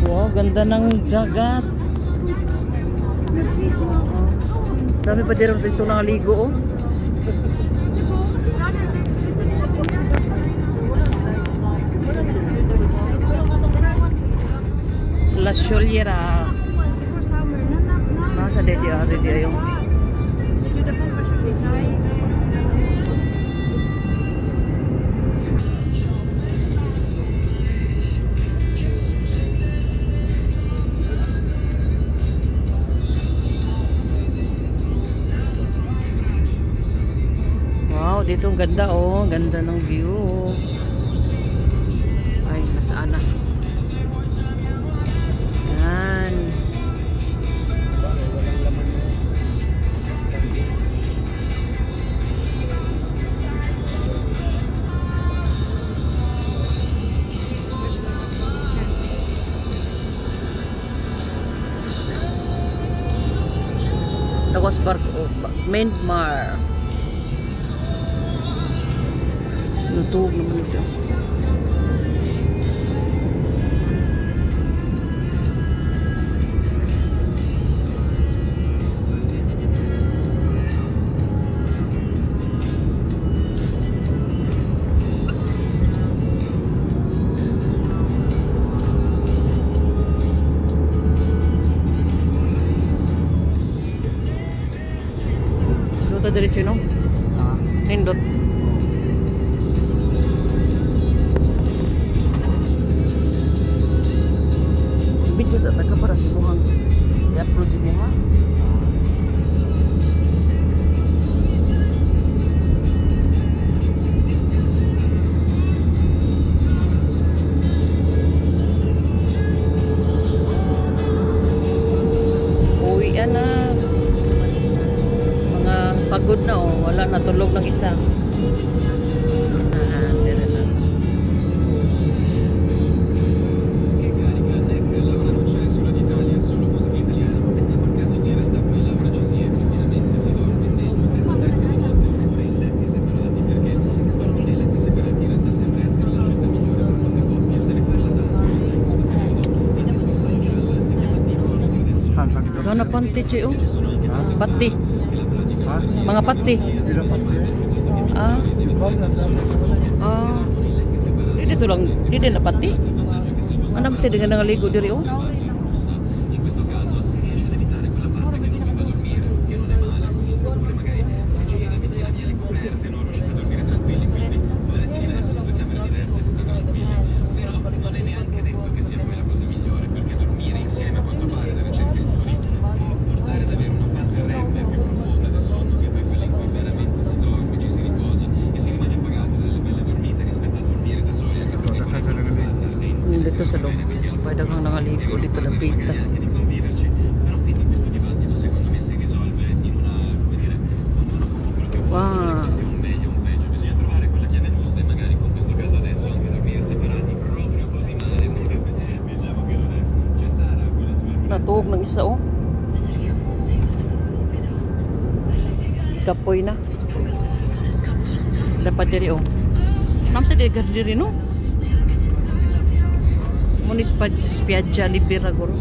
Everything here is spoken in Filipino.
Wow, ganda ng dagat. Sabi pa dito nakaligo, oh. La Soliera. Nasa dedi ayo. Wow, dito ang ganda, oh. Ganda ng view. Ay, nasaan na? Yan. Lagos Park, Myanmar. Nutug naman siya. Dito diretso, no? Nindot. Video sa taga para si Buhang. I-upload si Buhang. Uwian na. Mga pagod na, oh. Wala, natulog ng isa. Ikaw na panti, Che, oh. Pati. Mga pati. Ah. Ah. Dito lang, dito na pati. Ano masih dengan nangaligo diri, oh. Dito sa loob, pwede kang nangaligo dito lang pita. Wow. Natuog ng isa, oh. Ikapoy na. Dapat diri, oh. Namsa diri, no? Munis Spiaggia Libera, guru.